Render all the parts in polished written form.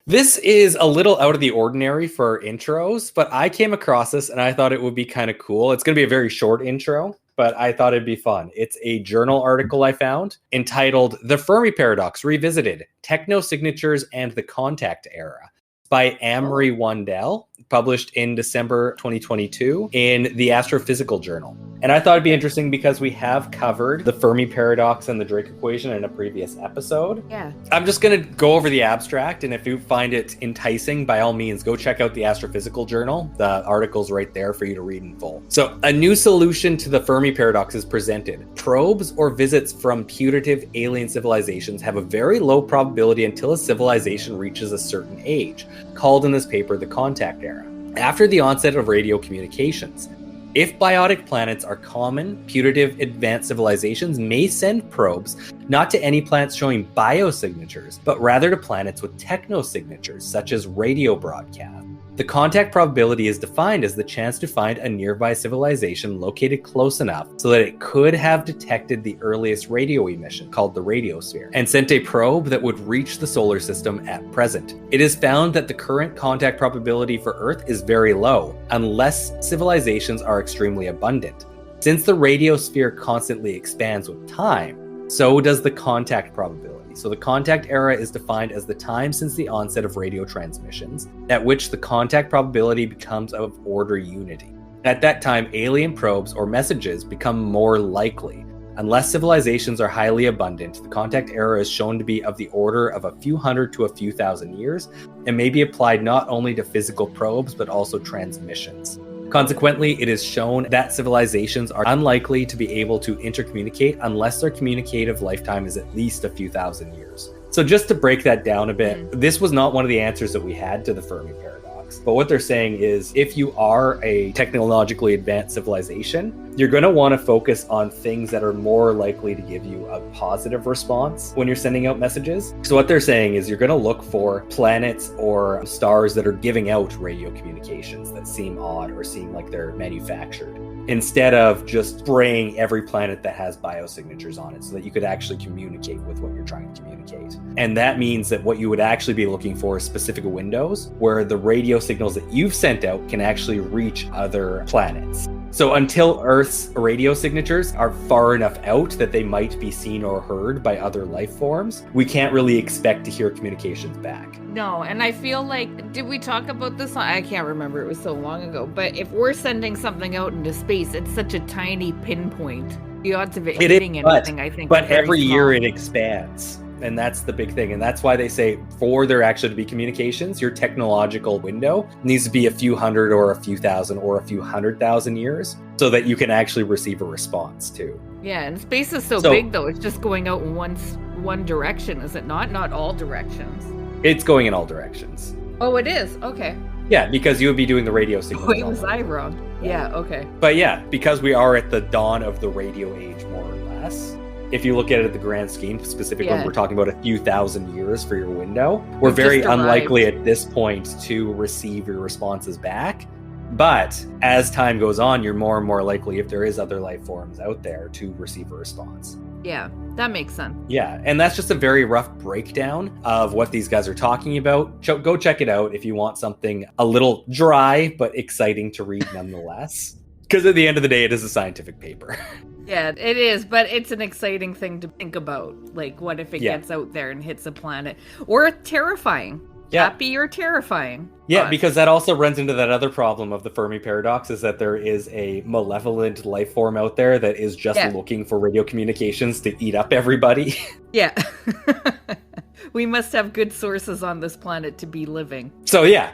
This is a little out of the ordinary for intros, but I came across this and I thought it would be kind of cool. It's going to be a very short intro, but I thought it'd be fun. It's a journal article I found entitled The Fermi Paradox Revisited, Techno-Signatures and the Contact Era by Amory Wandel, published in December 2022 in the Astrophysical Journal. And I thought it'd be interesting because we have covered the Fermi Paradox and the Drake equation in a previous episode. Yeah. I'm just going to go over the abstract, and if you find it enticing, by all means, go check out the Astrophysical Journal. The article's right there for you to read in full. So, a new solution to the Fermi Paradox is presented. Probes or visits from putative alien civilizations have a very low probability until a civilization reaches a certain age, called in this paper the contact era. After the onset of radio communications, if biotic planets are common, putative advanced civilizations may send probes not to any planets showing biosignatures, but rather to planets with technosignatures, such as radio broadcast. The contact probability is defined as the chance to find a nearby civilization located close enough so that it could have detected the earliest radio emission, called the radiosphere, and sent a probe that would reach the solar system at present. It is found that the current contact probability for Earth is very low, unless civilizations are extremely abundant. Since the radiosphere constantly expands with time, so does the contact probability. So the contact era is defined as the time since the onset of radio transmissions, at which the contact probability becomes of order unity. At that time, alien probes or messages become more likely. Unless civilizations are highly abundant, the contact era is shown to be of the order of a few hundred to a few thousand years, and may be applied not only to physical probes, but also transmissions. Consequently, it is shown that civilizations are unlikely to be able to intercommunicate unless their communicative lifetime is at least a few thousand years. So just to break that down a bit, this was not one of the answers that we had to the Fermi Paradox. But what they're saying is, if you are a technologically advanced civilization, you're going to want to focus on things that are more likely to give you a positive response when you're sending out messages. So what they're saying is you're going to look for planets or stars that are giving out radio communications that seem odd or seem like they're manufactured, instead of just spraying every planet that has biosignatures on it so that you could actually communicate with what you're trying to communicate. And that means that what you would actually be looking for is specific windows where the radio signals that you've sent out can actually reach other planets. So until Earth's radio signatures are far enough out that they might be seen or heard by other life forms, we can't really expect to hear communications back. No, and I feel like, did we talk about this? I can't remember, it was so long ago. But if we're sending something out into space, it's such a tiny pinpoint. The odds of it hitting anything, I think, but every small. year it expands. And that's the big thing. And that's why they say for there actually to be communications, your technological window needs to be a few hundred or a few thousand or a few 100,000 years so that you can actually receive a response too. Yeah, and space is so big though. It's just going out in one direction, is it not? Not all directions. It's going in all directions. Oh, it is? Okay. Yeah, because you would be doing the radio signals. Wait, was I wrong? Yeah, okay. But yeah, because we are at the dawn of the radio age, more or less. If you look at it at the grand scheme, specifically when we're talking about a few thousand years for your window, we're very unlikely at this point to receive your responses back. But as time goes on, you're more and more likely, if there is other life forms out there, to receive a response. Yeah, that makes sense. Yeah, and that's just a very rough breakdown of what these guys are talking about. Go check it out if you want something a little dry but exciting to read nonetheless. Because at the end of the day, it is a scientific paper. Yeah, it is, but it's an exciting thing to think about. Like, what if it gets out there and hits a planet? Or terrifying. Happy or terrifying. Yeah, because that also runs into that other problem of the Fermi Paradox, is that there is a malevolent life form out there that is just looking for radio communications to eat up everybody. Yeah. We must have good sources on this planet to be living. So yeah,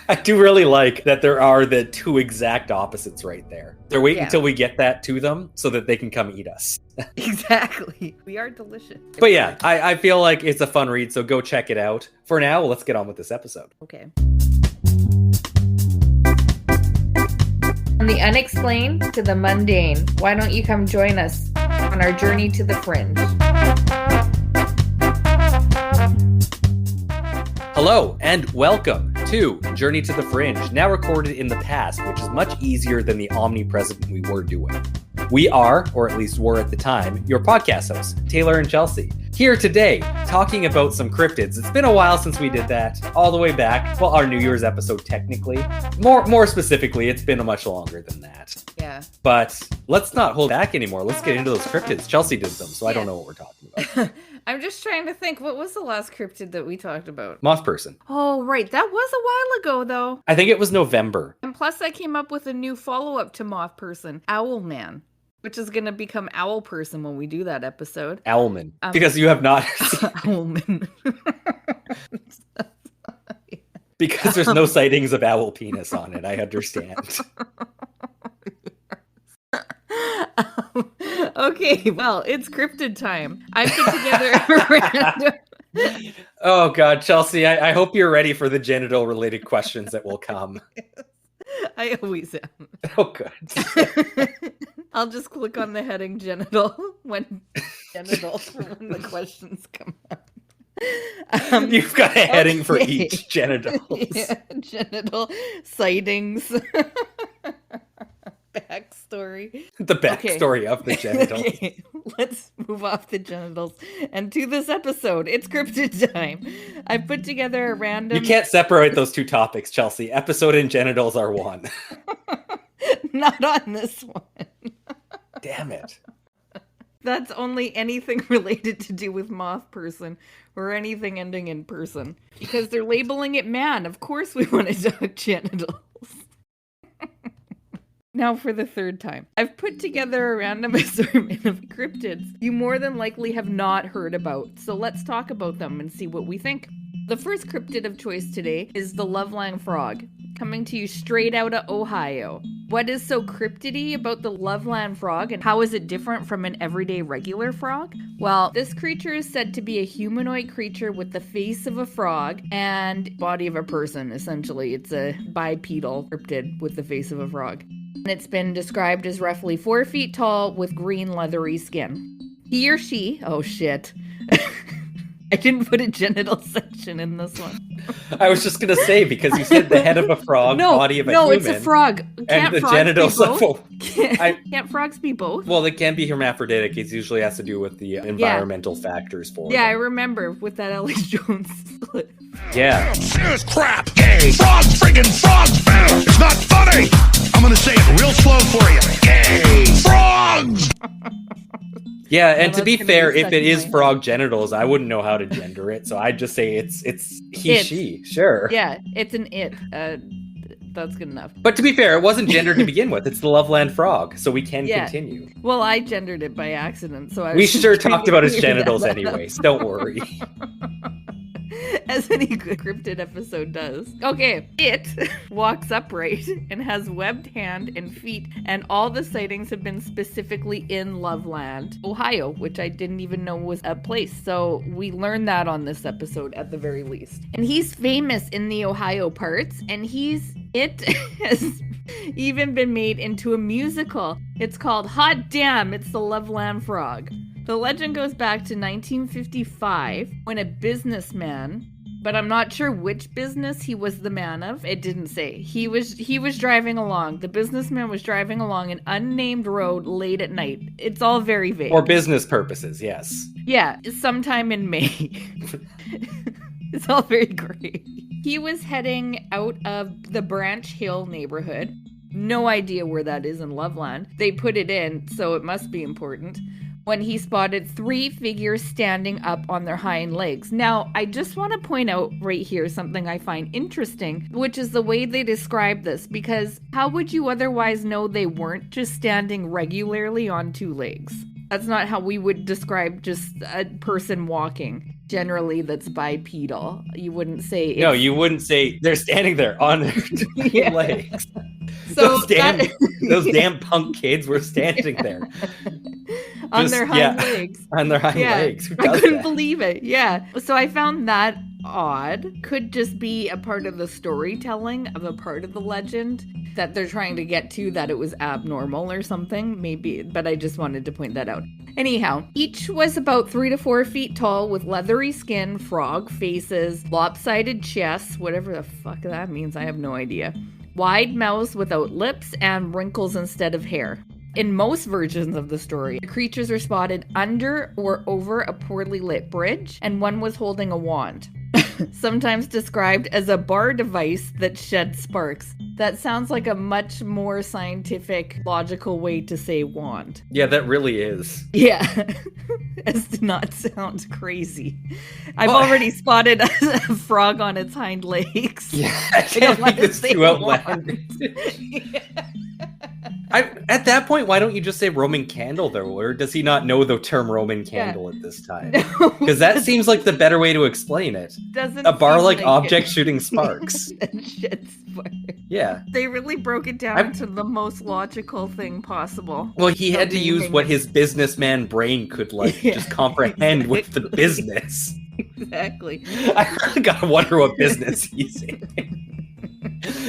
I do really like that there are the two exact opposites right there. They're waiting until we get that to them so that they can come eat us. Exactly. We are delicious. But yeah, I feel like it's a fun read, so go check it out. For now, let's get on with this episode. Okay. From the unexplained to the mundane, why don't you come join us on our journey to the fringe? Hello, and welcome to Journey to the Fringe, now recorded in the past, which is much easier than the omnipresent we were doing. We are, or at least were at the time, your podcast hosts, Taylor and Chelsea. Here today, talking about some cryptids. It's been a while since we did that, all the way back. Well, our New Year's episode, technically. More specifically, it's been much longer than that. Yeah. But let's not hold back anymore. Let's get into those cryptids. Chelsea did them, so I don't know what we're talking about. I'm just trying to think, what was the last cryptid that we talked about? Moth person. Oh, right. That was a while ago, though. I think it was November. And plus, I came up with a new follow-up to Moth person, Owl Man, which is going to become Owl Person when we do that episode. Owlman. Because you have not... Owlman. Because there's no sightings of owl penis on it, I understand. Okay, well, it's cryptid time. I put together a random... Oh, God, Chelsea, I hope you're ready for the genital-related questions that will come. I always am. Oh, good. I'll just click on the heading genital when the questions come up. You've got a heading for each genitals. Yeah, genital sightings. Backstory. The backstory of the genitals. Okay, let's move off the genitals and to this episode. It's cryptid time. I put together a random... You can't separate those two topics, Chelsea. Episode and genitals are one. Not on this one. Damn it. That's only anything related to do with Moth Person or anything ending in person. Because they're labeling it man. Of course we want to talk genitals. Now for the third time. I've put together a random assortment of cryptids you more than likely have not heard about. So let's talk about them and see what we think. The first cryptid of choice today is the Loveland Frog, coming to you straight out of Ohio. What is so cryptidy about the Loveland Frog, and how is it different from an everyday regular frog? Well, this creature is said to be a humanoid creature with the face of a frog and body of a person, essentially. It's a bipedal cryptid with the face of a frog. And it's been described as roughly 4 feet tall with green leathery skin. He or she, oh shit. I didn't put a genital section in this one. I was just going to say, because you said the head of a frog, body of a human. No, it's a frog. Can't and the genitals be both? Can't frogs be both? Well, they can be hermaphroditic. It usually has to do with the environmental factors for them. Yeah, I remember with that Alex Jones split. Yeah. This crap. Gay. Frog friggin' frogs. It's not funny. I'm going to say it real slow for you. Gay. Frogs. Yeah, and to be fair, if it is frog genitals, I wouldn't know how to gender it, so I'd just say it's he, she, sure. Yeah, it's an it. That's good enough. But to be fair, it wasn't gendered to begin with. It's the Loveland Frog, so we can continue. Well, I gendered it by accident, so we sure talked about his genitals anyways. Don't worry. As any good cryptid episode does. Okay, it walks upright and has webbed hand and feet, and all the sightings have been specifically in Loveland, Ohio, which I didn't even know was a place. So we learned that on this episode at the very least. And he's famous in the Ohio parts, and it has even been made into a musical. It's called Hot Damn, It's the Loveland Frog. The legend goes back to 1955 when a businessman, but I'm not sure which business he was the man of. It didn't say. He was driving along. The businessman was driving along an unnamed road late at night. It's all very vague. For business purposes, yes. Yeah, sometime in May. It's all very great. He was heading out of the Branch Hill neighborhood. No idea where that is in Loveland. They put it in, so it must be important. When he spotted 3 figures standing up on their hind legs. Now, I just want to point out right here something I find interesting, which is the way they describe this, because how would you otherwise know they weren't just standing regularly on 2 legs? That's not how we would describe just a person walking. Generally, that's bipedal. You wouldn't say... No, you wouldn't say they're standing there on their 2 legs. So those damn punk kids were standing there. On their hind legs. On their hind legs. I couldn't believe it. Yeah. So I found that odd. Could just be a part of the storytelling of a part of the legend that they're trying to get to, that it was abnormal or something. Maybe, but I just wanted to point that out. Anyhow, each was about 3 to 4 feet tall with leathery skin, frog faces, lopsided chests, whatever the fuck that means, I have no idea. Wide mouths without lips and wrinkles instead of hair. In most versions of the story, the creatures were spotted under or over a poorly lit bridge, and one was holding a wand. Sometimes described as a bar device that shed sparks. That sounds like a much more scientific, logical way to say wand. Yeah, that really is. Yeah, as to not sound crazy. I've already spotted a frog on its hind legs. Yeah, I can't make this too outlandish. At that point, why don't you just say Roman candle, though? Or does he not know the term Roman candle at this time? Because that seems like the better way to explain it. A bar-like object shooting sparks. And shit sparks. Yeah. They really broke it down into the most logical thing possible. Well, he had to use what his businessman brain could, just comprehend with the business. Exactly. I really gotta wonder what business he's in.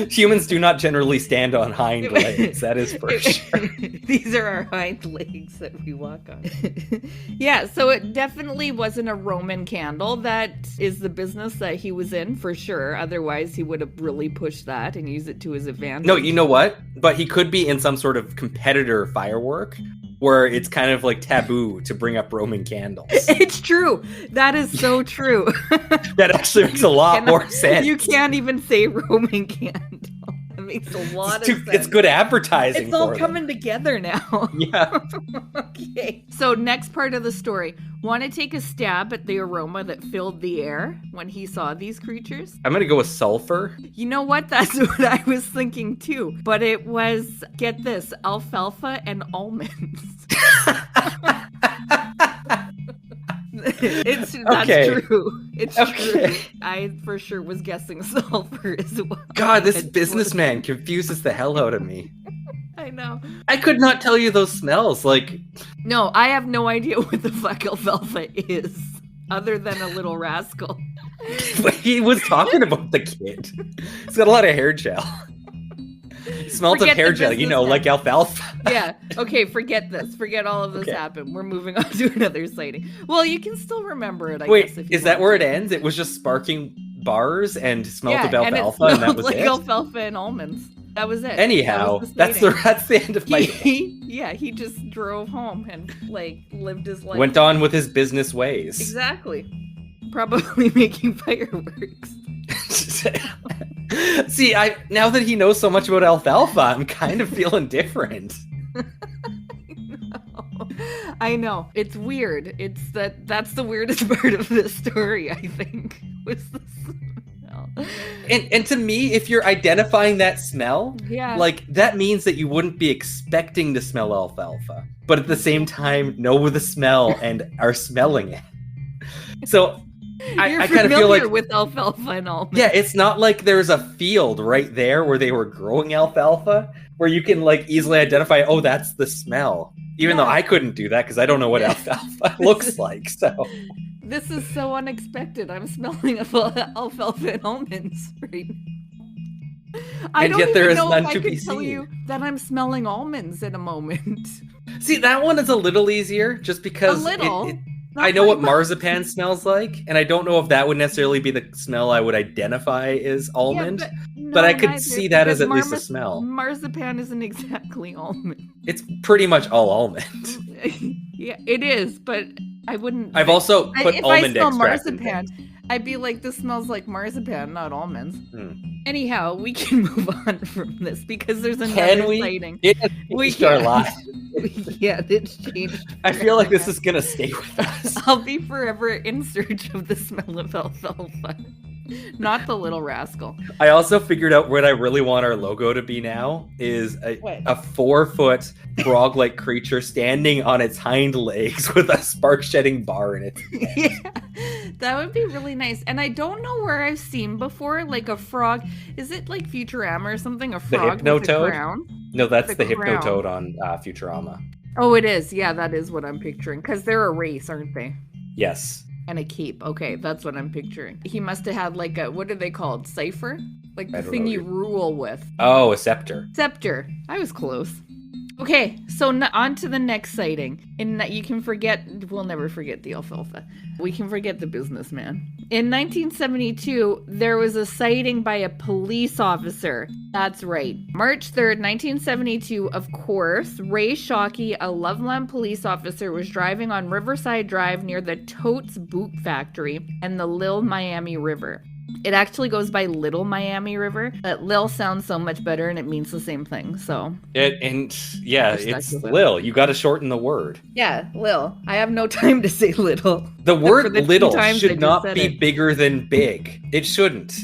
Humans do not generally stand on hind legs, that is for sure. These are our hind legs that we walk on. Yeah, so it definitely wasn't a Roman candle. That is the business that he was in, for sure. Otherwise, he would have really pushed that and used it to his advantage. No, you know what? But he could be in some sort of competitor firework, where it's kind of like taboo to bring up Roman candles. It's true. That is so true. That actually makes a lot more sense. You can't even say Roman candle. It makes a lot of sense. It's good advertising. It's all coming together now. Yeah. Okay. So next part of the story. Want to take a stab at the aroma that filled the air when he saw these creatures? I'm going to go with sulfur. You know what? That's what I was thinking too. But it was, get this, alfalfa and almonds. That's true. It's true. I for sure was guessing sulfur as well. God, this businessman confuses the hell out of me. I know. I could not tell you those smells. No, I have no idea what the fuck alfalfa is, other than a little rascal. He was talking about the kid. He's got a lot of hair gel. He smells of hair gel, like alfalfa. Yeah. Okay, forget this. Forget all of this happened. We're moving on to another sighting. Well, you can still remember it, I guess. Wait, is that where it ends? It was just sparking bars and smelled of alfalfa, and that was like it? alfalfa and almonds. That was it. Anyhow, that's the end of my day. Yeah, he just drove home and lived his life. Went on with his business ways. Exactly. Probably making fireworks. See, now that he knows so much about alfalfa, I'm kind of feeling different. I know. It's weird. That's the weirdest part of this story, I think. Was the smell. And to me, if you're identifying that smell, that means that you wouldn't be expecting to smell alfalfa, but at the same time know the smell and are smelling it. So I kind of feel like with alfalfa and almonds. Yeah, it's not like there's a field right there where they were growing alfalfa where you can easily identify, oh, that's the smell. Even though I couldn't do that because I don't know what alfalfa looks like. So this is so unexpected. I'm smelling alfalfa and almonds right now. And yet there is none to be I could tell you that I'm smelling almonds in a moment. See, that one is a little easier just because a little. I know what marzipan smells like, and I don't know if that would necessarily be the smell I would identify as almond, but I could see that as at least a smell. Marzipan isn't exactly almond. It's pretty much all almond. Yeah, it is, but I wouldn't. I've also put almond extract marzipan, I'd be like, this smells like marzipan, not almonds. Anyhow, we can move on from this because there's another sighting. We changed our lives. Yeah, it's changed. I feel like this is going to stay with us. I'll be forever in search of the smell of alfalfa. Not the little rascal. I also figured out what I really want our logo to be now is a 4-foot frog-like creature standing on its hind legs with a spark-shedding bar in its head. Yeah, that would be really nice. And I don't know where I've seen before, a frog. Is it like Futurama or something? A frog with a crown? No, that's the Hypnotoad on Futurama. Oh, it is. Yeah, that is what I'm picturing. Because they're a race, aren't they? Yes. And a cape. Okay, that's what I'm picturing. He must have had what are they called? Cipher? The thing you rule with. Oh, a scepter. Scepter. I was close. Okay, so on to the next sighting. And you can forget, we'll never forget the alfalfa. We can forget the businessman. In 1972, there was a sighting by a police officer. That's right. March 3rd, 1972, of course, Ray Shockey, a Loveland police officer, was driving on Riverside Drive near the Totes Boot Factory and the Lil Miami River. It actually goes by Little Miami River, but Lil sounds so much better and it means the same thing, so. It's Lil. You got to shorten the word. Yeah, Lil. I have no time to say little. The word little should not be bigger than big. It shouldn't.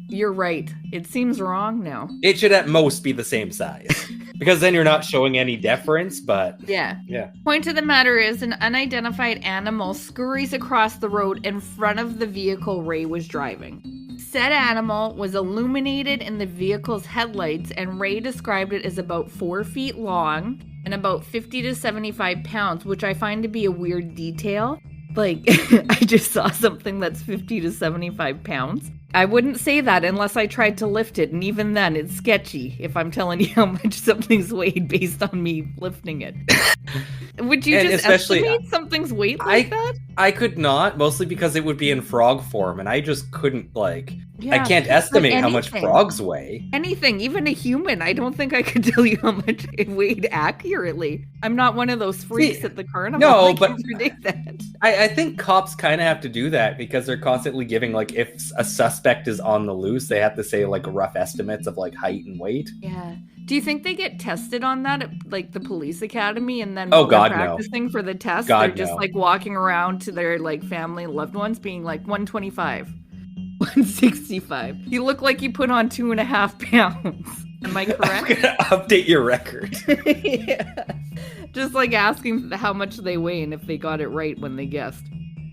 You're right. It seems wrong now. It should at most be the same size. Because then you're not showing any deference, but... Yeah. Point of the matter is, an unidentified animal scurries across the road in front of the vehicle Ray was driving. Said animal was illuminated in the vehicle's headlights, and Ray described it as about 4 feet long and about 50 to 75 pounds, which I find to be a weird detail. Like, I just saw something that's 50 to 75 pounds. I wouldn't say that unless I tried to lift it, and even then, it's sketchy if I'm telling you how much something's weighed based on me lifting it. Would you just estimate something's weight like that? I could not, mostly because it would be in frog form, and I just couldn't, Yeah, I can't estimate how much frogs weigh. Anything, even a human. I don't think I could tell you how much it weighed accurately. I'm not one of those freaks at the carnival. No, but can predict that. I think cops kind of have to do that because they're constantly giving, if a suspect is on the loose, they have to say, rough estimates of, height and weight. Yeah. Do you think they get tested on that at, the police academy, and then they're practicing for the test, they're just, walking around to their, family and loved ones being 125, 165. You look like you put on 2.5 pounds. Am I correct? I'm going to update your record. Yeah. Just, asking how much they weigh and if they got it right when they guessed.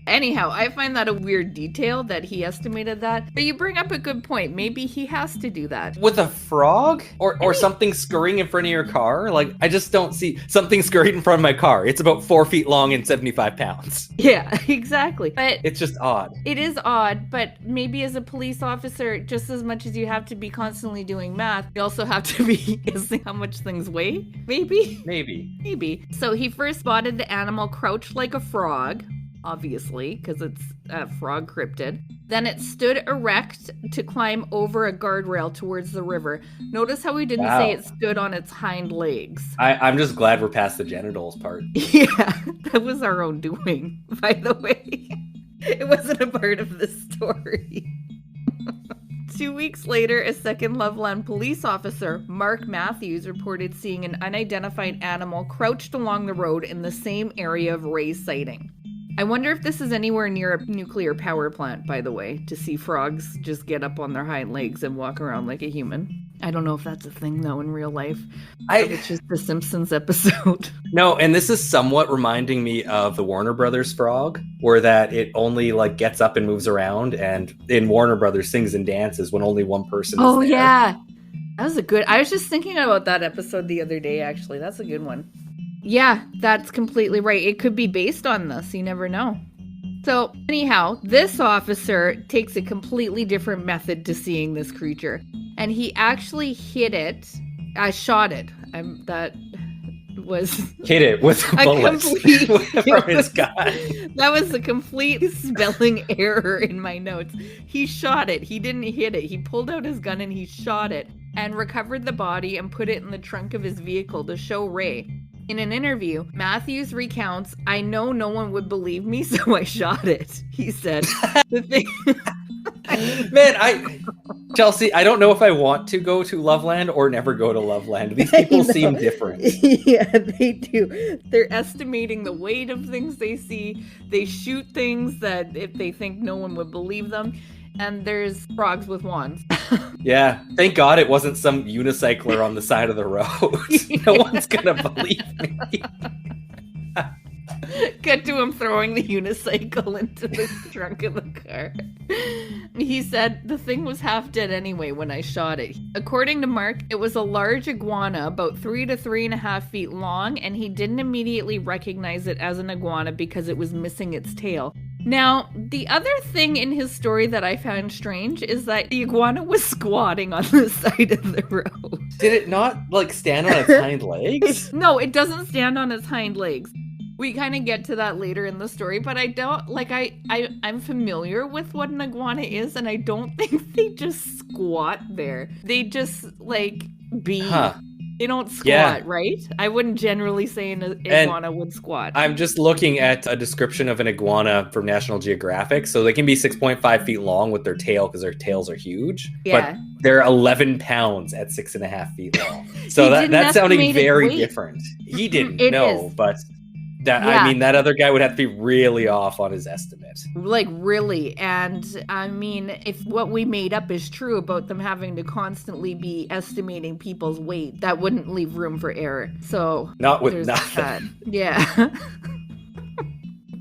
Anyhow, I find that a weird detail that he estimated that. But you bring up a good point. Maybe he has to do that. With a frog? Or something scurrying in front of your car? I just don't see something scurrying in front of my car. It's about 4 feet long and 75 pounds. Yeah, exactly. But it's just odd. It is odd, but maybe as a police officer, just as much as you have to be constantly doing math, you also have to be guessing how much things weigh. Maybe. So he first spotted the animal crouched like a frog. Obviously, because it's a frog cryptid. Then it stood erect to climb over a guardrail towards the river. Notice how we didn't say it stood on its hind legs. I'm just glad we're past the genitals part. Yeah, that was our own doing, by the way. It wasn't a part of the story. 2 weeks later, a second Loveland police officer, Mark Matthews, reported seeing an unidentified animal crouched along the road in the same area of Ray's sighting. I wonder if this is anywhere near a nuclear power plant, by the way, to see frogs just get up on their hind legs and walk around like a human. I don't know if that's a thing, though, in real life. It's just the Simpsons episode. No, and this is somewhat reminding me of the Warner Brothers frog, where that it only, gets up and moves around, and in Warner Brothers sings and dances when only one person is there. Oh, yeah. That was I was just thinking about that episode the other day, actually. That's a good one. Yeah, that's completely right. It could be based on this. You never know. So anyhow, this officer takes a completely different method to seeing this creature. And he actually hit it. I shot it. That was... Hit it with a bullet from his gun. That was a complete spelling error in my notes. He shot it. He didn't hit it. He pulled out his gun and he shot it and recovered the body and put it in the trunk of his vehicle to show Ray. In an interview, Matthews recounts, "I know no one would believe me, so I shot it," he said. The thing... Man, Chelsea, I don't know if I want to go to Loveland or never go to Loveland. These people seem different. Yeah, they do. They're estimating the weight of things they see. They shoot things that if they think no one would believe them. And there's frogs with wands. Yeah, thank God it wasn't some unicycler on the side of the road. No one's gonna believe me. Cut to him throwing the unicycle into the trunk of the car. He said, "The thing was half dead anyway when I shot it." According to Mark, it was a large iguana, about 3 to 3.5 feet long, and he didn't immediately recognize it as an iguana because it was missing its tail. Now, the other thing in his story that I found strange is that the iguana was squatting on the side of the road. Did it not, like, stand on its hind legs? No, it doesn't stand on its hind legs. We kind of get to that later in the story, but I don't, like, I'm familiar with what an iguana is, and I don't think they just squat there. They just, like, be. Huh. They don't squat, Yeah. right? I wouldn't generally say an iguana would squat. I'm just looking at a description of an iguana from National Geographic. So they can be 6.5 feet long with their tail because their tails are huge. Yeah. But they're 11 pounds at 6.5 feet long. So He that's didn't sounding estimate very weight. different. He didn't It know, is. but that Yeah. I mean, that other guy would have to be really off on his estimate. Like, really. And I mean, if what we made up is true about them having to constantly be estimating people's weight, that wouldn't leave room for error. So, Not with there's nothing. that. Yeah.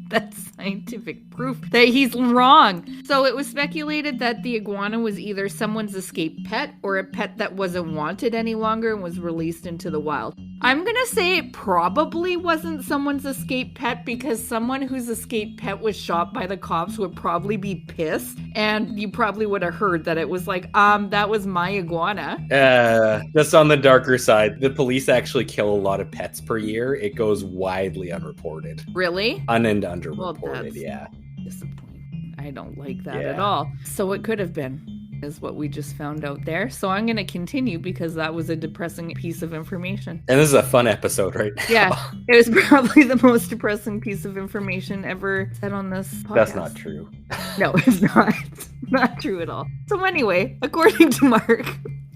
That's scientific proof that he's wrong. So it was speculated that the iguana was either someone's escaped pet or a pet that wasn't wanted any longer and was released into the wild. I'm gonna say it probably wasn't someone's escaped pet because someone whose escaped pet was shot by the cops would probably be pissed, and you probably would have heard that it was like, that was my iguana. Just on the darker side, the police actually kill a lot of pets per year. It goes widely unreported. Really? And Well, underreported, that's yeah. disappointing. I don't like that Yeah. at all. So it could have been, is what we just found out there. So I'm going to continue because that was a depressing piece of information. And this is a fun episode right now. Yeah, it was probably the most depressing piece of information ever said on this podcast. That's not true. No, it's not. Not true at all. So anyway, according to Mark,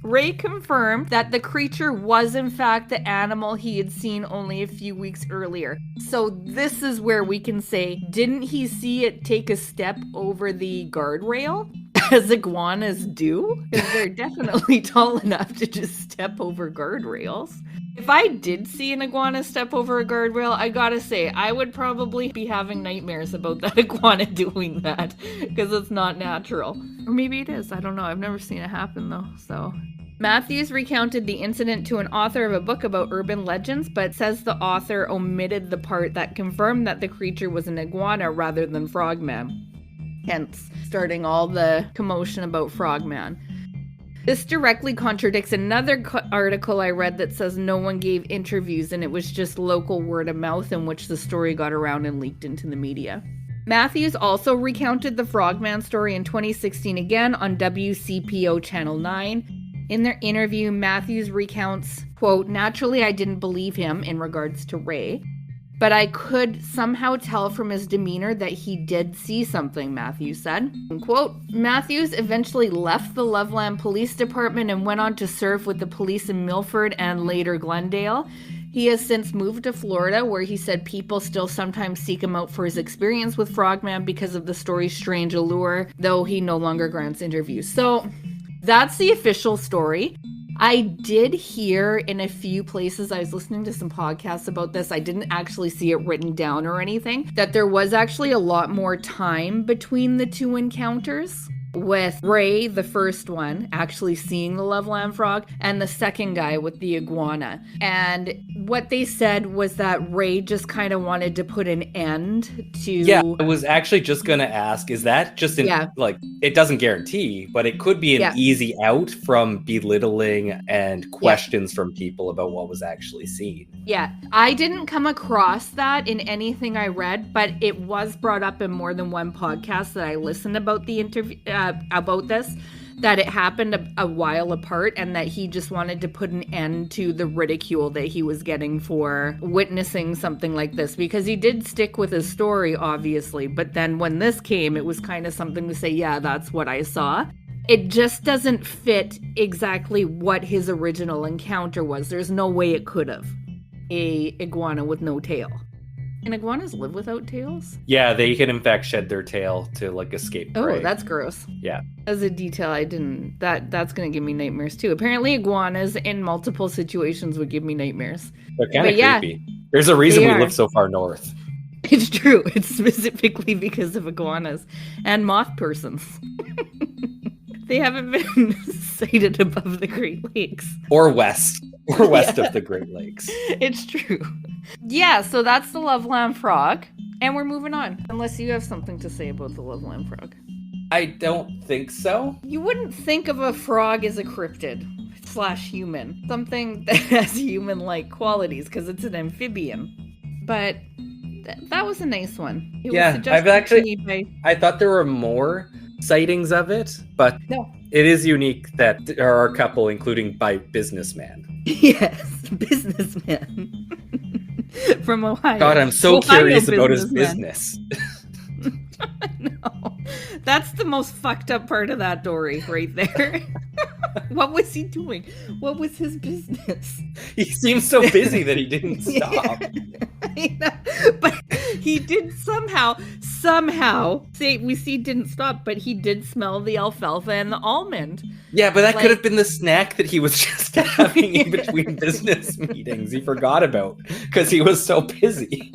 Ray confirmed that the creature was in fact the animal he had seen only a few weeks earlier. So this is where we can say, didn't he see it take a step over the guardrail? As iguanas do? Because they're definitely tall enough to just step over guardrails. If I did see an iguana step over a guardrail, I gotta say, I would probably be having nightmares about that iguana doing that, because it's not natural. Or maybe it is, I don't know. I've never seen it happen though, so. Matthews recounted the incident to an author of a book about urban legends, but says the author omitted the part that confirmed that the creature was an iguana rather than Frogman. Hence, starting all the commotion about Frogman. This directly contradicts another article I read that says no one gave interviews and it was just local word of mouth in which the story got around and leaked into the media. Matthews also recounted the Frogman story in 2016 again on WCPO Channel 9. In their interview, Matthews recounts, quote, "Naturally, I didn't believe him in regards to Ray, but I could somehow tell from his demeanor that he did see something," Matthews said. Quote, Matthews eventually left the Loveland Police Department and went on to serve with the police in Milford and later Glendale. He has since moved to Florida, where he said people still sometimes seek him out for his experience with Frogman because of the story's strange allure, though he no longer grants interviews. So that's the official story. I did hear in a few places, I was listening to some podcasts about this, I didn't actually see it written down or anything, that there was actually a lot more time between the two encounters, with Ray, the first one, actually seeing the Loveland Frog, and the second guy with the iguana. And what they said was that Ray just kind of wanted to put an end to... Yeah, I was actually just going to ask, is that just like, it doesn't guarantee, but it could be an easy out from belittling and questions from people about what was actually seen. Yeah, I didn't come across that in anything I read, but it was brought up in more than one podcast that I listened about the interview, about this, that it happened a while apart and that he just wanted to put an end to the ridicule that he was getting for witnessing something like this, because he did stick with his story, obviously, but then when this came, it was kind of something to say, yeah, that's what I saw. It just doesn't fit exactly what his original encounter was. There's no way it could have. A iguana with no tail. And iguanas live without tails? Yeah, they can in fact shed their tail to like escape prey. Oh, that's gross. Yeah. As a detail, I didn't... That's going to give me nightmares too. Apparently iguanas in multiple situations would give me nightmares. They're kind of creepy. There's a reason we live so far north. It's true. It's specifically because of iguanas and moth persons. They haven't been sighted above the Great Lakes. Or west of the Great Lakes. It's true. Yeah, so that's the Loveland Frog. And we're moving on, unless you have something to say about the Loveland Frog. I don't think so. You wouldn't think of a frog as a cryptid / human. Something that has human-like qualities, because it's an amphibian. But that was a nice one. It was suggested to me by... I thought there were more sightings of it, but no. It is unique that there are a couple, including by businessman. Yes, businessman. From Ohio. God, I'm so curious about his business. No, that's the most fucked up part of that Dory right there. What was he doing? What was his business? He seems so busy that he didn't stop. I know. But he did somehow say, we see didn't stop, but he did smell the alfalfa and the almond. Yeah, but that could have been the snack that he was just having in between business meetings. He forgot about because he was so busy.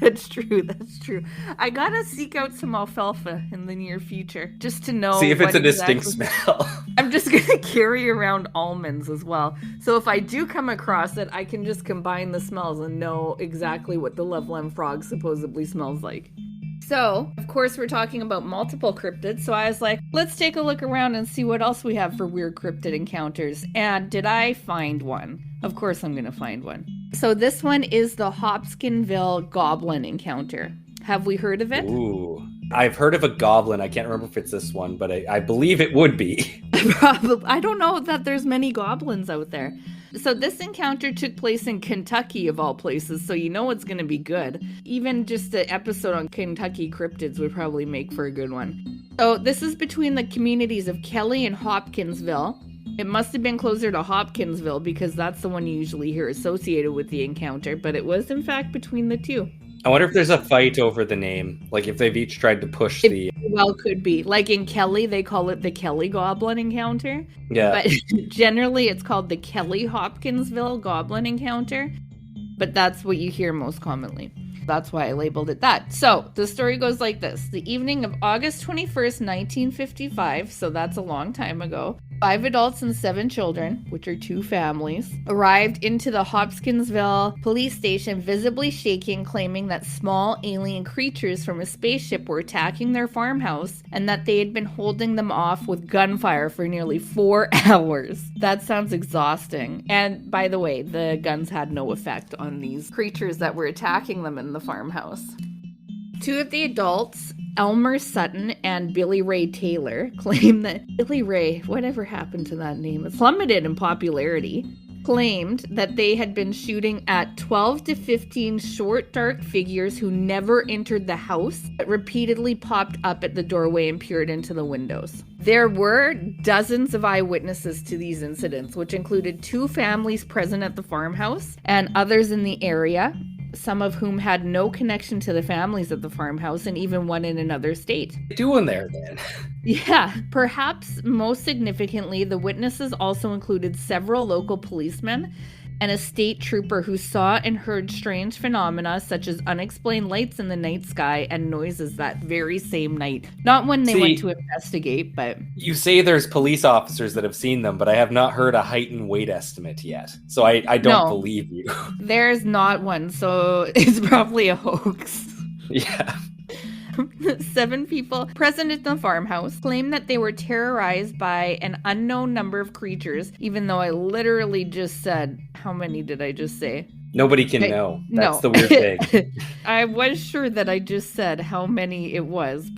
That's true. I gotta seek out some alfalfa in the near future just to know. See if it's a distinct smell. I'm just gonna carry around almonds as well. So if I do come across it, I can just combine the smells and know exactly what the Loveland Frog supposedly smells like. So, of course, we're talking about multiple cryptids, so I was like, let's take a look around and see what else we have for weird cryptid encounters. And did I find one? Of course I'm going to find one. So this one is the Hopkinsville Goblin encounter. Have we heard of it? Ooh, I've heard of a goblin. I can't remember if it's this one, but I believe it would be. Probably. I don't know that there's many goblins out there. So this encounter took place in Kentucky, of all places, so you know it's going to be good. Even just an episode on Kentucky cryptids would probably make for a good one. So this is between the communities of Kelly and Hopkinsville. It must have been closer to Hopkinsville because that's the one you usually hear associated with the encounter, but it was in fact between the two. I wonder if there's a fight over the name. Like if they've each tried to push the... Well, could be. Like in Kelly, they call it the Kelly Goblin encounter. Yeah. But generally it's called the Kelly Hopkinsville Goblin encounter. But that's what you hear most commonly. That's why I labeled it that. So the story goes like this. The evening of August 21st, 1955, so that's a long time ago, 5 adults and 7 children, which are 2 families, arrived into the Hopkinsville police station visibly shaking, claiming that small alien creatures from a spaceship were attacking their farmhouse and that they had been holding them off with gunfire for nearly 4 hours. That sounds exhausting. And by the way, the guns had no effect on these creatures that were attacking them in the farmhouse. 2 of the adults, Elmer Sutton and Billy Ray Taylor, claim that Billy Ray, whatever happened to that name, it plummeted in popularity, claimed that they had been shooting at 12 to 15 short, dark figures who never entered the house, but repeatedly popped up at the doorway and peered into the windows. There were dozens of eyewitnesses to these incidents, which included 2 families present at the farmhouse and others in the area, some of whom had no connection to the families at the farmhouse and even one in another state. What are you doing there, then? Yeah, perhaps most significantly, the witnesses also included several local policemen and a state trooper who saw and heard strange phenomena such as unexplained lights in the night sky and noises that very same night. Not when they went to investigate, but... You say there's police officers that have seen them, but I have not heard a height and weight estimate yet. So I don't believe you. There's not one, so it's probably a hoax. Yeah. 7 people present at the farmhouse claim that they were terrorized by an unknown number of creatures, even though I literally just said, how many did I just say? Nobody can know. That's the weird thing. I was sure that I just said how many it was,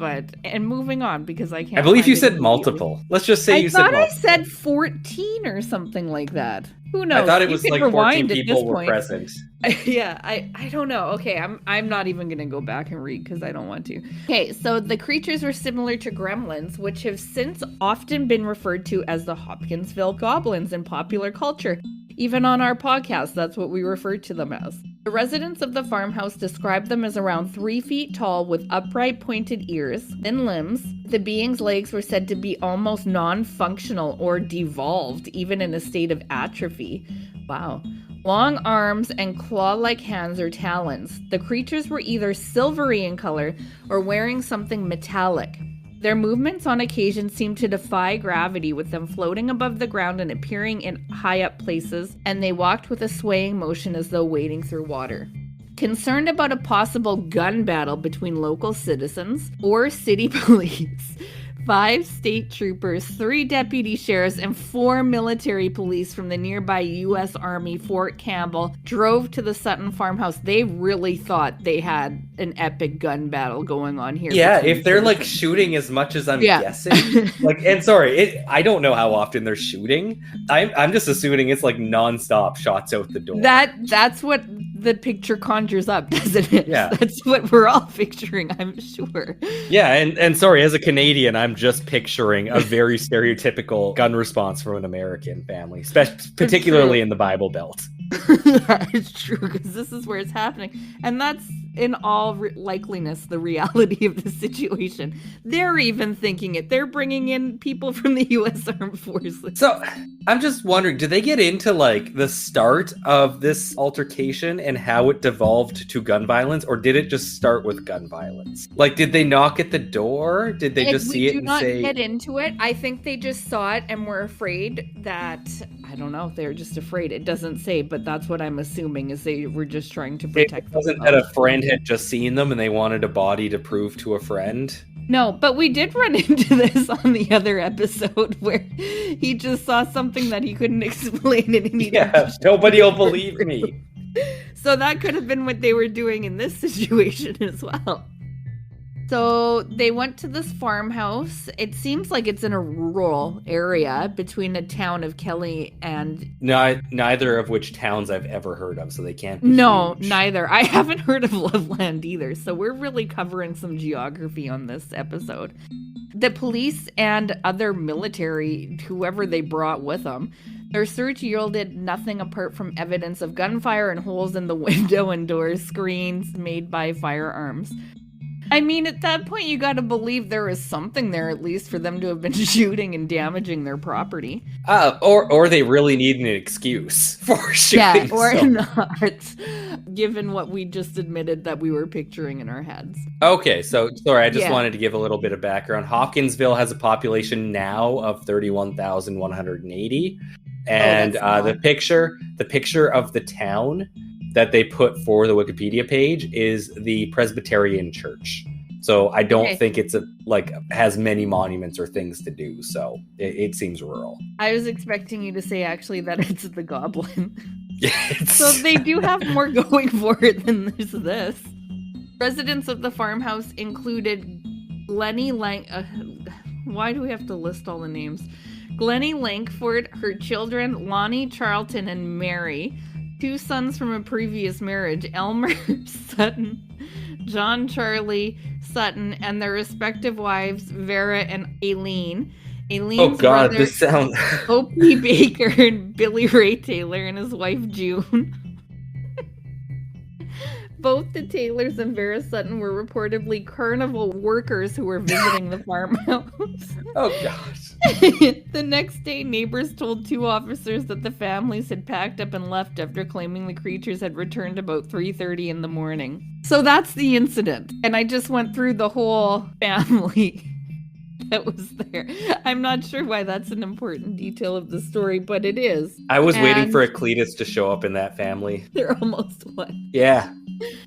and moving on because I can't. I believe you said multiple. Let's just say you said multiple. I thought I said 14 or something like that. Who knows? I thought it was like 14 people were present. Yeah, I don't know. Okay, I'm not even going to go back and read because I don't want to. Okay, so the creatures were similar to gremlins, which have since often been referred to as the Hopkinsville goblins in popular culture. Even on our podcast, that's what we refer to them as. The residents of the farmhouse described them as around 3 feet tall with upright pointed ears, thin limbs. The being's legs were said to be almost non-functional or devolved, even in a state of atrophy. Wow. Long arms and claw-like hands or talons. The creatures were either silvery in color or wearing something metallic. Their movements on occasion seemed to defy gravity, with them floating above the ground and appearing in high up places, and they walked with a swaying motion as though wading through water. Concerned about a possible gun battle between local citizens or city police, 5 state troopers, 3 deputy sheriffs, and 4 military police from the nearby U.S. Army Fort Campbell drove to the Sutton farmhouse. They really thought they had an epic gun battle going on here. Yeah, if they're like shooting as much as I'm guessing, like, and sorry, I don't know how often they're shooting. I'm just assuming it's like nonstop shots out the door. That's what the picture conjures up, doesn't it? Yeah, that's what we're all picturing, I'm sure. Yeah, and sorry, as a Canadian, I'm just picturing a very stereotypical gun response from an American family, particularly in the Bible Belt. It's true, because this is where it's happening. And that's, in all likeliness, the reality of the situation. They're even thinking it. They're bringing in people from the U.S. Armed Forces. So, I'm just wondering, did they get into, like, the start of this altercation and how it devolved to gun violence, or did it just start with gun violence? Like, did they knock at the door? Did they just see it and say... We do not get into it. I think they just saw it and were afraid that... I don't know if they were just afraid. It doesn't say, but that's what I'm assuming, is they were just trying to protect themselves. It wasn't that a friend had just seen them and they wanted a body to prove to a friend? No, but we did run into this on the other episode where he just saw something that he couldn't explain and he needed nobody will believe me. So that could have been what they were doing in this situation as well. So they went to this farmhouse. It seems like it's in a rural area between the town of Kelly and... Neither of which towns I've ever heard of, so they can't be huge. Neither. I haven't heard of Loveland either, so we're really covering some geography on this episode. The police and other military, whoever they brought with them, their search yielded nothing apart from evidence of gunfire and holes in the window and door screens made by firearms. I mean, at that point, you got to believe there is something there, at least, for them to have been shooting and damaging their property. Or they really need an excuse for shooting. Yeah, or not, given what we just admitted that we were picturing in our heads. Okay, so, sorry, I just wanted to give a little bit of background. Hopkinsville has a population now of 31,180. And the picture of the town that they put for the Wikipedia page is the Presbyterian Church. So I don't think it's has many monuments or things to do. So it seems rural. I was expecting you to say actually that it's the Goblin. Yes. So they do have more going for it than there's this. Residents of the farmhouse included Glennie why do we have to list all the names? Glennie Langford, her children Lonnie, Charlton, and Mary. 2 sons from a previous marriage, Elmer Sutton, John Charlie Sutton, and their respective wives, Vera and Aileen. Aileen's brother, this sounds... Opie Baker, and Billy Ray Taylor, and his wife, June. Both the Taylors and Vera Sutton were reportedly carnival workers who were visiting the farmhouse. Oh, gosh. The next day, neighbors told 2 officers that the families had packed up and left after claiming the creatures had returned about 3:30 in the morning. So that's the incident. And I just went through the whole family that was there. I'm not sure why that's an important detail of the story, but it is. I was waiting for Cletus to show up in that family. They're almost one. Yeah.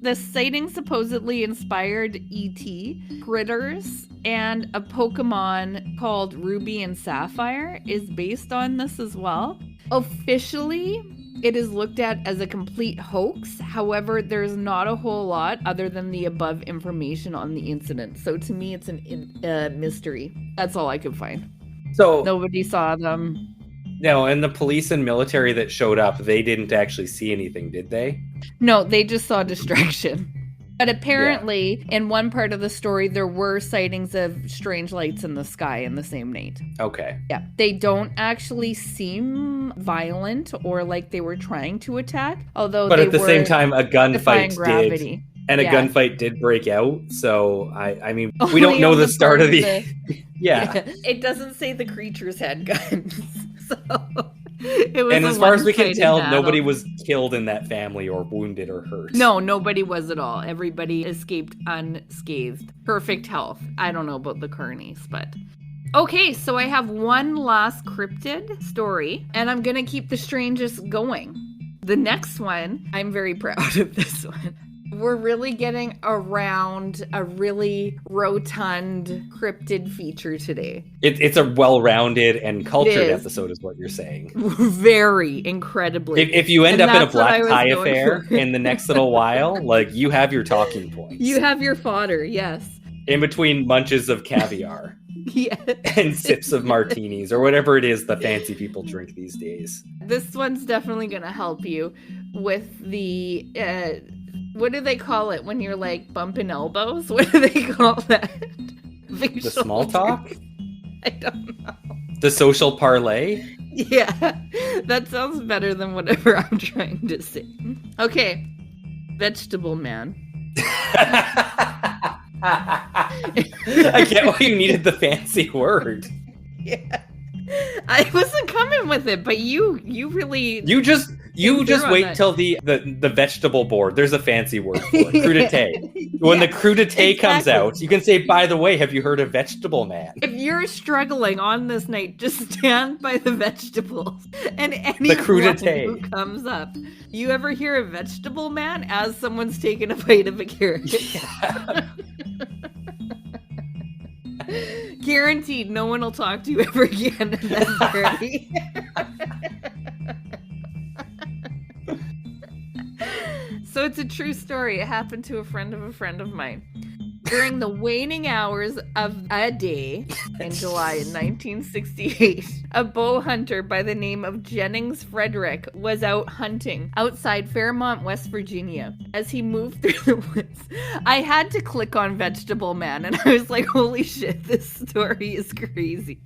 The sighting supposedly inspired E.T., Critters, and a Pokemon called Ruby and Sapphire is based on this as well. Officially, it is looked at as a complete hoax. However, there's not a whole lot other than the above information on the incident. So to me, it's a mystery. That's all I could find. So nobody saw them. No, and the police and military that showed up, they didn't actually see anything, did they? No, they just saw distraction. But apparently, in one part of the story, there were sightings of strange lights in the sky in the same night. Okay. Yeah. They don't actually seem violent or like they were trying to attack, although but they at the were same time, a gunfight gravity. And a gunfight did break out. So, I mean, we don't know the start of the... Yeah. It doesn't say the creatures had guns. So it was, and as far as we can tell, nobody was killed in that family or wounded or hurt. No, nobody was at all. Everybody escaped unscathed. Perfect health. I don't know about the Carnies, but... Okay, so I have one last cryptid story, and I'm going to keep the strangest going. The next one, I'm very proud of this one. we're really getting around a really rotund cryptid feature today. It's a well-rounded and cultured episode, is what you're saying. Very incredibly. If you end up in a black tie affair in the next little while, like, you have your talking points. You have your fodder, yes. In between munches of caviar. Yeah. And sips of martinis, or whatever it is the fancy people drink these days. This one's definitely going to help you with the, what do they call it when you're like bumping elbows? What do they call that? The small talk? I don't know. The social parlay? Yeah, that sounds better than whatever I'm trying to say. Okay, vegetable man. I get why you needed the fancy word. Yeah. I wasn't coming with it, but you really... You just wait till the vegetable board. There's a fancy word for it. Crudité. When the crudité comes out, you can say, by the way, have you heard of vegetable man? If you're struggling on this night, just stand by the vegetables. And anyone who comes up. You ever hear a vegetable man as someone's taking a bite of a carrot? Yeah. Guaranteed no one will talk to you ever again in that party. So it's a true story. It happened to a friend of mine. During the waning hours of a day in July 1968, a bow hunter by the name of Jennings Frederick was out hunting outside Fairmont, West Virginia. As he moved through the woods, I had to click on Vegetable Man, and I was like, holy shit, this story is crazy.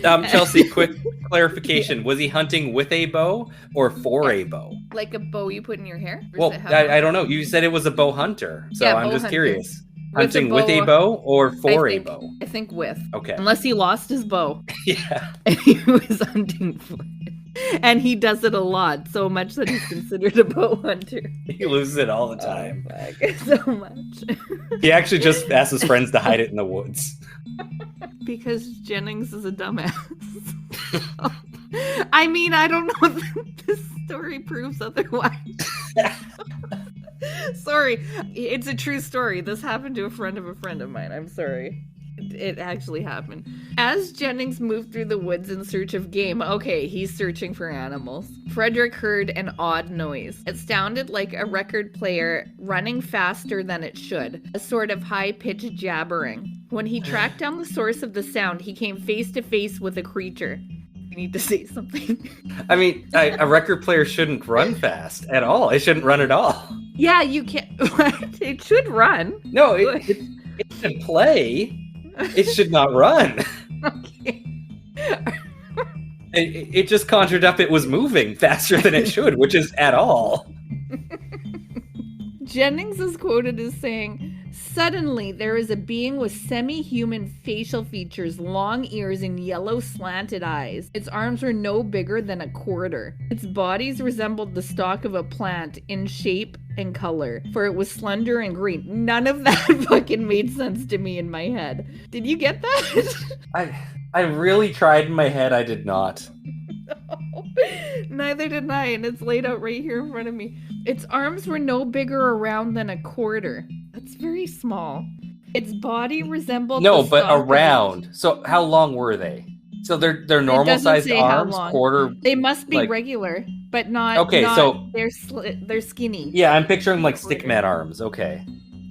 Chelsea, quick clarification. Yeah. Was he hunting with a bow or for a bow? Like a bow you put in your hair? Well, I don't know. You said it was a bow hunter, so yeah, I'm just curious. Hunting with a bow or for a bow? I think with. Okay. Unless he lost his bow. Yeah. And he was hunting for it. And he does it a lot, so much that he's considered a bow hunter. He loses it all the time. So much. He actually just asks his friends to hide it in the woods. Because Jennings is a dumbass. I mean, I don't know if this story proves otherwise. Sorry, it's a true story. This happened to a friend of mine. I'm sorry. It actually happened. As Jennings moved through the woods in search of game, okay, he's searching for animals, Frederick heard an odd noise. It sounded like a record player running faster than it should, a sort of high-pitched jabbering. When he tracked down the source of the sound, he came face to face with a creature. You need to say something. I mean, a record player shouldn't run fast at all. It shouldn't run at all. Yeah, you can't. It should run. No, it should play. It should not run. Okay. It just conjured up it was moving faster than it should, which is at all. Jennings is quoted as saying, "Suddenly, there is a being with semi-human facial features, long ears, and yellow slanted eyes. Its arms were no bigger than a quarter. Its bodies resembled the stalk of a plant in shape and color, for it was slender and green." None of that fucking made sense to me in my head. Did you get that? I really tried in my head. I did not. No, neither did I, and it's laid out right here in front of me. Its arms were no bigger around than a quarter. That's very small. Its body resembled around. So how long were they? So they're normal sized arms, quarter. They must be regular, but not. Okay, so they're skinny. Yeah, I'm picturing like stickman arms. Okay.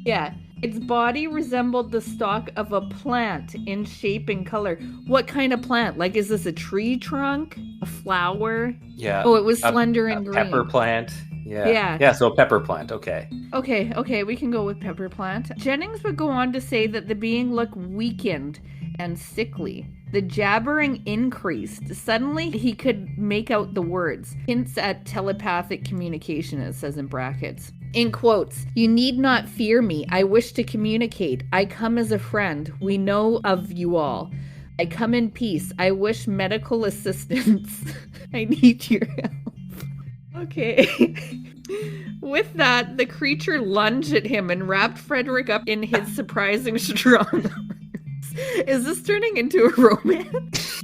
Yeah. Its body resembled the stalk of a plant in shape and color. What kind of plant? Like, is this a tree trunk? A flower? Yeah. Oh, it was slender and green. Pepper plant. Yeah. Yeah, so a pepper plant. Okay, we can go with pepper plant. Jennings would go on to say that the being looked weakened and sickly. The jabbering increased. Suddenly, he could make out the words. Hints at telepathic communication, it says in brackets. In quotes, "You need not fear me. I wish to communicate. I come as a friend. We know of you all. I come in peace. I wish medical assistance. I need your help." Okay. With that, the creature lunged at him and wrapped Frederick up in his surprising strong arms. Is this turning into a romance?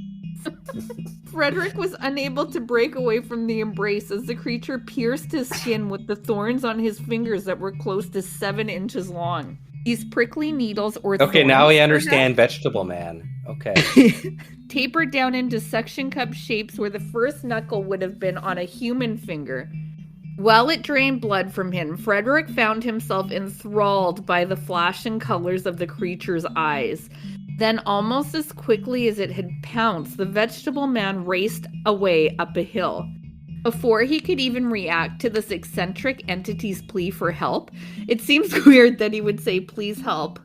Frederick was unable to break away from the embrace as the creature pierced his skin with the thorns on his fingers that were close to 7 inches long. These prickly needles or Okay, thorns, now we understand Vegetable Man. Okay. tapered down into suction cup shapes where the first knuckle would have been on a human finger. While it drained blood from him, Frederick found himself enthralled by the flashing colors of the creature's eyes. Then, almost as quickly as it had pounced, the Vegetable Man raced away up a hill. Before he could even react to this eccentric entity's plea for help, it seems weird that he would say, "Please help,"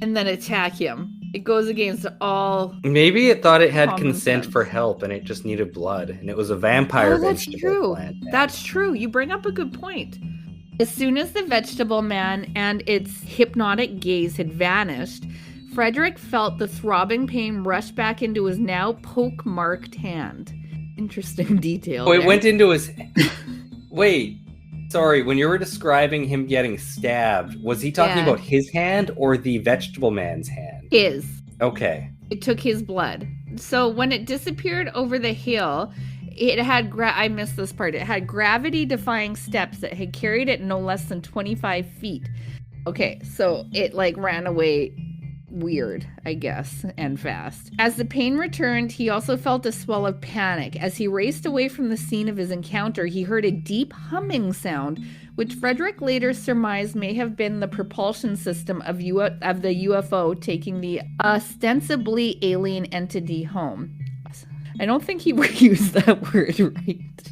and then attack him. It goes against all... Maybe it thought it had common consent sense. for help and it just needed blood. And it was a vampire Oh, that's vegetable true. plant. That's true. You bring up a good point. As soon as the Vegetable Man and its hypnotic gaze had vanished, Frederick felt the throbbing pain rush back into his now poke-marked hand. Interesting detail. Oh, it there. went into his... Wait. Sorry, when you were describing him getting stabbed, was he talking Yeah. about his hand or the Vegetable Man's hand? His. Okay. It took his blood. So when it disappeared over the hill, it had... I missed this part. It had gravity-defying steps that had carried it no less than 25 feet. Okay, so it, ran away weird, I guess, and fast. As the pain returned, he also felt a swell of panic. As he raced away from the scene of his encounter, he heard a deep humming sound, which Frederick later surmised may have been the propulsion system of the UFO taking the ostensibly alien entity home. I don't think he would use that word right.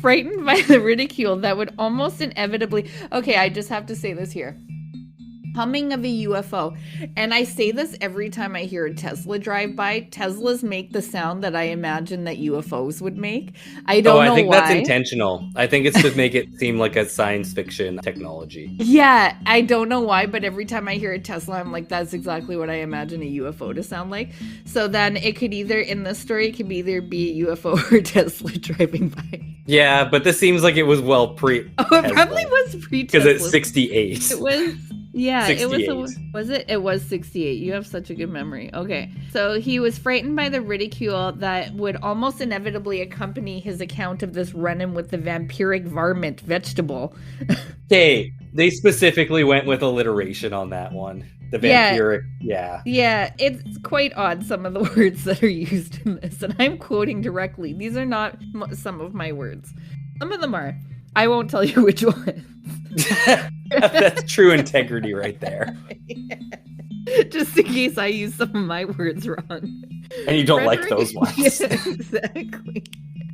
Frightened by the ridicule that would almost inevitably... Okay, I just have to say this here. Humming of a UFO. And I say this every time I hear a Tesla drive by. Teslas make the sound that I imagine that UFOs would make. I don't know why. I think that's intentional. I think it's to make it seem like a science fiction technology. Yeah, I don't know why, but every time I hear a Tesla, I'm like, that's exactly what I imagine a UFO to sound like. So then it could either, in this story, it could either be a UFO or a Tesla driving by. Yeah, but this seems like it was pre. Oh, it probably was pre-Tesla. Because it's 68. It was... Yeah, 68. It was 68. You have such a good memory. Okay. So he was frightened by the ridicule that would almost inevitably accompany his account of this run-in with the vampiric varmint vegetable. Okay, they specifically went with alliteration on that one. The vampiric, yeah. Yeah, it's quite odd, some of the words that are used in this. And I'm quoting directly. These are not some of my words. Some of them are. I won't tell you which ones. That's true integrity right there. Just in case I use some of my words wrong. And you don't like those ones. Yeah, exactly.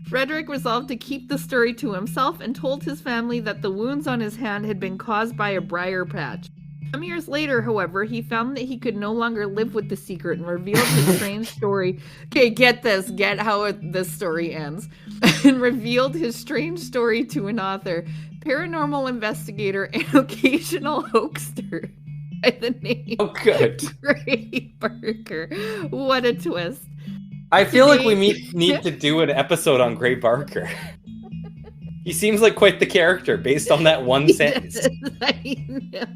Frederick resolved to keep the story to himself and told his family that the wounds on his hand had been caused by a briar patch. Some years later, however, he found that he could no longer live with the secret and revealed his strange story. Okay, get this. Get how this story ends. And revealed his strange story to an author, paranormal investigator, and occasional hoaxer by the name Gray Barker. What a twist. I feel like we need to do an episode on Gray Barker. He seems like quite the character based on that one sentence. I know.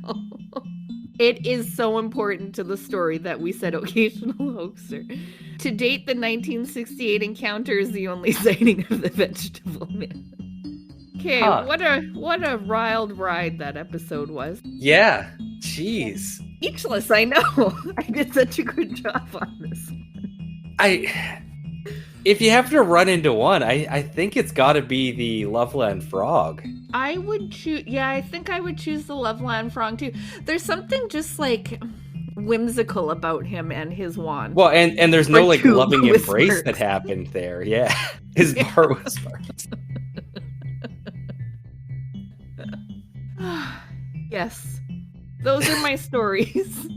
It is so important to the story that we said occasional hoaxer. To date, the 1968 encounter is the only sighting of the Vegetable Man. Okay, what a wild ride that episode was. Yeah, jeez. Speechless, I know. I did such a good job on this one. If you have to run into one, I think it's got to be the Loveland Frog. I would choose... Yeah, I think I would choose the Loveland Frog, too. There's something just, whimsical about him and his wand. Well, and there's no, loving embrace that happened there. Yeah. His bar was first. Yes. Those are my stories.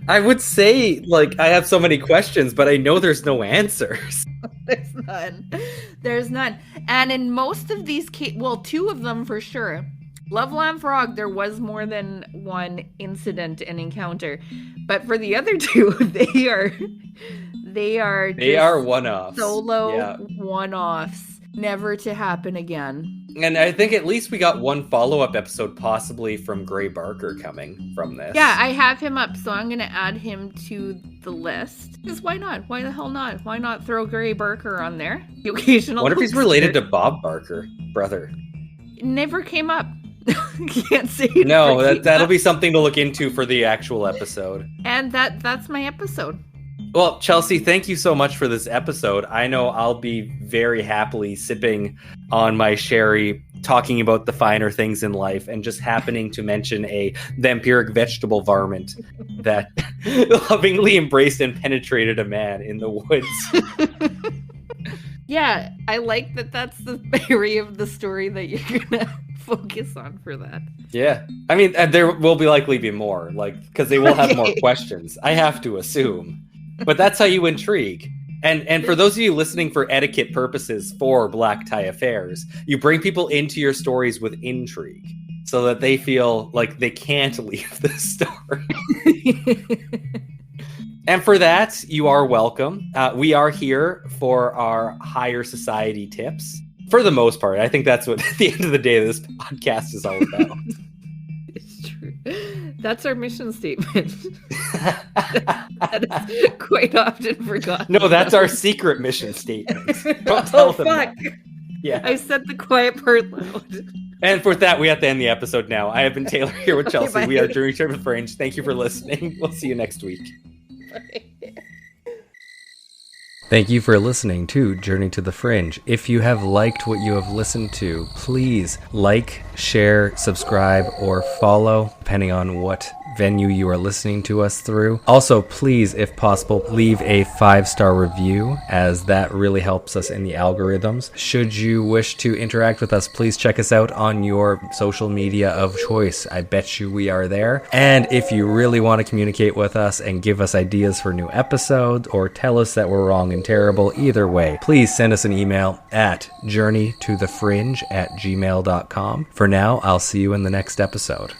I would say, I have so many questions, but I know there's no answers. There's none. And in most of these cases, well, 2 of them for sure. Loveland Frog, there was more than one incident and encounter. But for the other 2, they are one-offs. Solo one-offs. Never to happen again. And I think at least we got one follow-up episode, possibly from Gray Barker, coming from this. Yeah, I have him up, so I'm going to add him to the list. Because why not? Why the hell not? Why not throw Gray Barker on there? The occasional. I wonder if he's related to Bob Barker, brother. It never came up. Can't say. No, that'll be something to look into for the actual episode. And that's my episode. Well, Chelsea, thank you so much for this episode. I know I'll be very happily sipping on my sherry, talking about the finer things in life, and just happening to mention a vampiric vegetable varmint that lovingly embraced and penetrated a man in the woods. Yeah, I like that that's the area of the story that you're going to focus on for that. Yeah. I mean, there will likely be more, because they will have more questions. I have to assume. But that's how you intrigue. And for those of you listening for etiquette purposes for black tie affairs, you bring people into your stories with intrigue so that they feel like they can't leave the story. And for that, you are welcome. We are here for our higher society tips. For the most part, I think that's what, at the end of the day, this podcast is all about. It's true. That's our mission statement. that is quite often forgotten. No, that's our secret mission statement. Don't tell them fuck. that. Yeah. I said the quiet part loud. And for that, we have to end the episode now. I have been Taylor here with Chelsea. Bye. We are Journey to the Fringe. Thank you for listening. We'll see you next week. Bye. Thank you for listening to Journey to the Fringe. If you have liked what you have listened to, please like, share, subscribe, or follow, depending on what venue you are listening to us through. Also, please, if possible, leave a 5-star review, as that really helps us in the algorithms. Should you wish to interact with us, please check us out on your social media of choice. I bet you we are there. And if you really want to communicate with us and give us ideas for new episodes, or tell us that we're wrong and terrible, either way, please send us an email at journeytothefringe@gmail.com. For now, I'll see you in the next episode.